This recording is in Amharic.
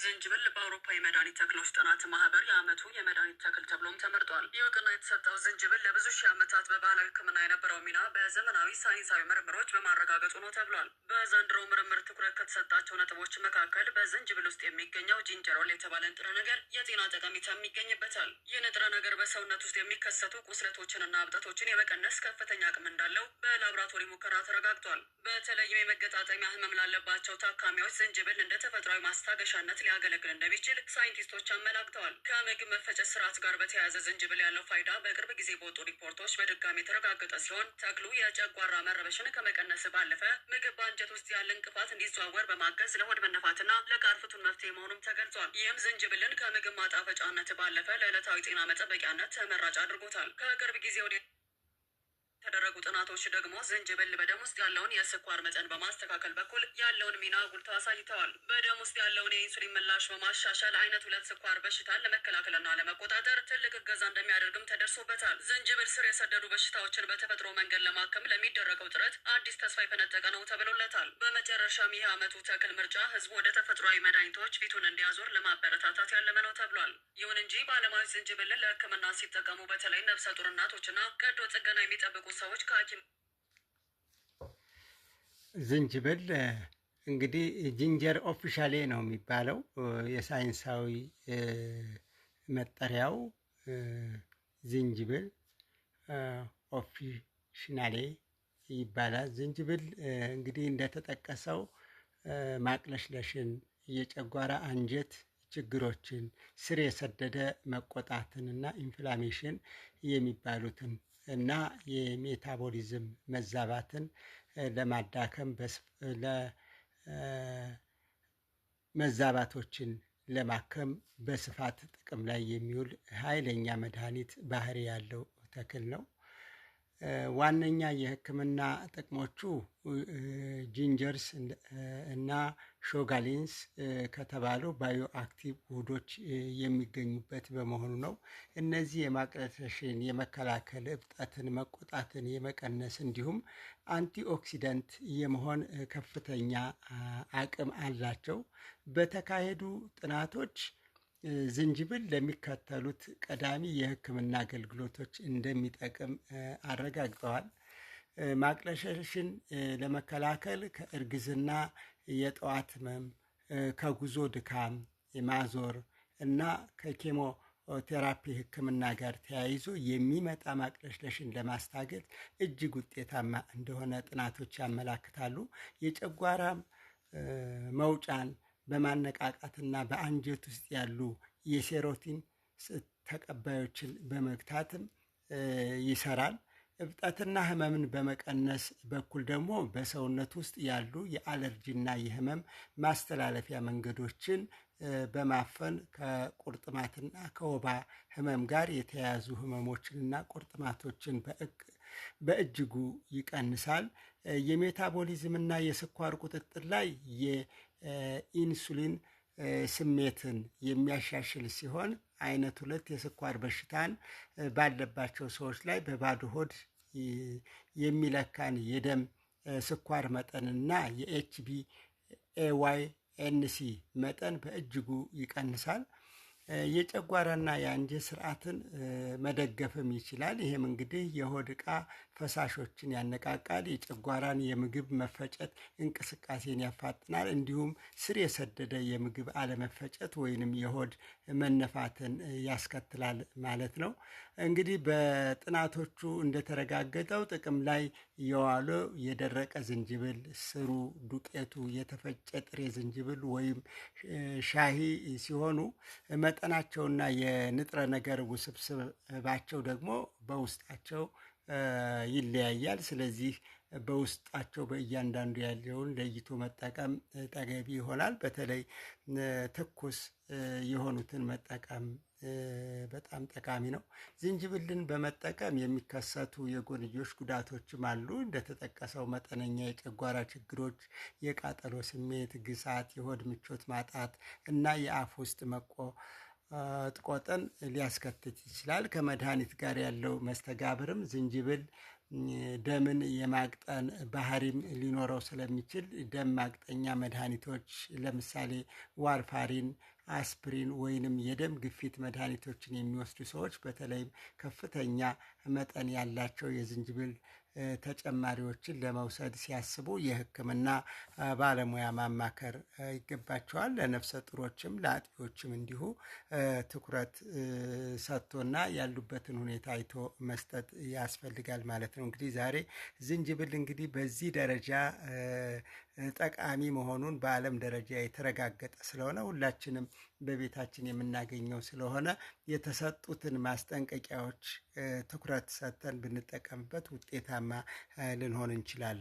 ዝንጅብል በአውሮፓ የመድኃኒት ተክሎች ጥናት ማህበር የዓመቱ የመድኃኒት ተክል ተብሎም ተመርጧል። ይህ እውቅና የተሰጠው ዝንጅብል ለብዙ ሺህ ዓመታት በባህላዊ ሕክምና የነበረው ሚና በዘመናዊ ሳይንሳዊ ምርምሮች በማረጋገጡ ነው ተብሏል። በዘንድሮ ምርምር ትኩረት ከተሰጣቸው ነጥቦች መካከል በዝንጅብል ውስጥ የሚገኘው ጂንጀሮል የተባለ ንጥረ ነገር የጤና ጠቀሜታም ይገኝበታል። ይህ ንጥረ ነገር በሰውነት ውስጥ የሚከሰቱ ቁስለቶችንና እብጠቶችን የመቀነስ ከፍተኛ አቅም እንዳለው በላቦራቶሪ ሙከራ ተረጋግጧል። በተለይም የመገጣጠሚያ ህመም ላለባቸው ታካሚዎች ዝንጅብል እንደ ተፈጥሯዊ ማስታገሻነት ሊያገለግል እንደሚችል ሳይንቲስቶች አመላክተዋል። ከምግብ መፈጨት ስርዓት ጋር በተያያዘ ዝንጅብል ያለው ፋይዳ በቅርብ ጊዜ በወጡ ሪፖርቶች በድጋሚ የተረጋገጠ ሲሆን ተክሉ የጨጓራ መረበሽን ከመቀነስ ባለፈ ምግብ በአንጀት ውስጥ ያለ እንቅፋት እንዲዘዋወር በማገዝ ለሆድ መነፋትና ለቃር ፍቱን መፍትሄ መሆኑም ተገልጿል። ይህም ዝንጅብልን ከምግብ ማጣፈጫነት ባለፈ ለዕለታዊ ጤና መጠበቂያነት ተመራጭ አድርጎታል። ከቅርብ ጊዜ ወደ የተደረጉ ጥናቶች ደግሞ ዝንጅብል በደም ውስጥ ያለውን የስኳር መጠን በማስተካከል በኩል ያለውን ሚና ጉልተው አሳይተዋል። በደም ውስጥ ያለውን የኢንሱሊን ምላሽ በማሻሻል አይነት 2 ስኳር በሽታን ለመከላከልና ለመቆጣጠር ትልቅ እገዛ እንደሚያደርግም ተደርሶበታል። ዝንጅብል ስር የሰደዱ በሽታዎችን በተፈጥሮ መንገድ ለማከም ለሚደረገው ጥረት አዲስ ተስፋ የፈነጠቀ ነው ተብሎለታል። በመጨረሻም ይህ ዓመቱ ተክል ምርጫ ህዝቡ ወደ ተፈጥሯዊ መድኃኒቶች ፊቱን እንዲያዞር ለማበረታታት ያለመ ነው ተብሏል። ይሁን እንጂ ባለሙያዎች ዝንጅብልን ለሕክምና ሲጠቀሙ በተለይ ነፍሰ ጡር እናቶችና ቀዶ ጥገና የሚጠብቁ ሰዎች ከሐኪም ዝንጅብል እንግዲህ ጂንጀር ኦፊሻሌ ነው የሚባለው የሳይንሳዊ መጠሪያው ዝንጅብል ኦፊሽናሌ ይባላል። ዝንጅብል እንግዲህ እንደተጠቀሰው ማቅለሽለሽን፣ የጨጓራ አንጀት ችግሮችን፣ ስር የሰደደ መቆጣትንና ኢንፍላሜሽን የሚባሉትን እና የሜታቦሊዝም መዛባትን ለማዳከም መዛባቶችን ለማከም በስፋት ጥቅም ላይ የሚውል ኃይለኛ መድኃኒት ባህሪ ያለው ተክል ነው። ዋነኛ የሕክምና ጥቅሞቹ ጂንጀርስ እና ሾጋሊንስ ከተባሉ ባዮ አክቲቭ ውህዶች የሚገኙበት በመሆኑ ነው። እነዚህ የማቅለሽለሽን የመከላከል፣ እብጠትን፣ መቆጣትን የመቀነስ እንዲሁም አንቲኦክሲደንት የመሆን ከፍተኛ አቅም አላቸው። በተካሄዱ ጥናቶች ዝንጅብል ለሚከተሉት ቀዳሚ የሕክምና አገልግሎቶች እንደሚጠቅም አረጋግጠዋል። ማቅለሽለሽን ለመከላከል ከእርግዝና የጠዋት ህመም፣ ከጉዞ ድካም፣ የማዞር እና ከኬሞቴራፒ ሕክምና ጋር ተያይዞ የሚመጣ ማቅለሽለሽን ለማስታገት እጅግ ውጤታማ እንደሆነ ጥናቶች ያመላክታሉ። የጨጓራ መውጫን በማነቃቃትና በአንጀት ውስጥ ያሉ የሴሮቲን ተቀባዮችን በመግታትም ይሰራል። እብጠትና ህመምን በመቀነስ በኩል ደግሞ በሰውነት ውስጥ ያሉ የአለርጂና የህመም ማስተላለፊያ መንገዶችን በማፈን ከቁርጥማትና ከወባ ህመም ጋር የተያያዙ ህመሞችንና ቁርጥማቶችን በእጅጉ ይቀንሳል። የሜታቦሊዝምና የስኳር ቁጥጥር ላይ የኢንሱሊን ስሜትን የሚያሻሽል ሲሆን አይነት 2 የስኳር በሽታን ባለባቸው ሰዎች ላይ በባዶ ሆድ የሚለካን የደም ስኳር መጠንና የኤችቢኤዋይኤንሲ መጠን በእጅጉ ይቀንሳል። የጨጓራና የአንጀት ስርዓትን መደገፍም ይችላል። ይህም እንግዲህ የሆድ ዕቃ ፈሳሾችን ያነቃቃል፣ የጨጓራን የምግብ መፈጨት እንቅስቃሴን ያፋጥናል፣ እንዲሁም ስር የሰደደ የምግብ አለመፈጨት ወይንም የሆድ መነፋትን ያስከትላል ማለት ነው። እንግዲህ በጥናቶቹ እንደተረጋገጠው ጥቅም ላይ የዋለው የደረቀ ዝንጅብል ስሩ፣ ዱቄቱ፣ የተፈጨ ጥሬ ዝንጅብል ወይም ሻሂ ሲሆኑ መጠናቸውና የንጥረ ነገር ውስብስባቸው ደግሞ በውስጣቸው ይለያያል። ስለዚህ በውስጣቸው በእያንዳንዱ ያለውን ለይቶ መጠቀም ተገቢ ይሆናል። በተለይ ትኩስ የሆኑትን መጠቀም በጣም ጠቃሚ ነው። ዝንጅብልን በመጠቀም የሚከሰቱ የጎንዮሽ ጉዳቶችም አሉ። እንደተጠቀሰው መጠነኛ የጨጓራ ችግሮች፣ የቃጠሎ ስሜት፣ ግሳት፣ የሆድ ምቾት ማጣት እና የአፍ ውስጥ መቆጥቆጥን ሊያስከትል ይችላል። ከመድኃኒት ጋር ያለው መስተጋብርም ዝንጅብል ደምን የማቅጠን ባህሪም ሊኖረው ስለሚችል ደም ማቅጠኛ መድኃኒቶች ለምሳሌ ዋርፋሪን፣ አስፕሪን ወይንም የደም ግፊት መድኃኒቶችን የሚወስዱ ሰዎች በተለይም ከፍተኛ መጠን ያላቸው የዝንጅብል ተጨማሪዎችን ለመውሰድ ሲያስቡ የሕክምና ባለሙያ ማማከር ይገባቸዋል። ለነፍሰ ጡሮችም ለአጥቢዎችም እንዲሁ ትኩረት ሰጥቶና ያሉበትን ሁኔታ አይቶ መስጠት ያስፈልጋል ማለት ነው። እንግዲህ ዛሬ ዝንጅብል እንግዲህ በዚህ ደረጃ ጠቃሚ መሆኑን በዓለም ደረጃ የተረጋገጠ ስለሆነ ሁላችንም በቤታችን የምናገኘው ስለሆነ የተሰጡትን ማስጠንቀቂያዎች ትኩረት ሰጥተን ብንጠቀምበት ውጤታማ ልንሆን እንችላለን።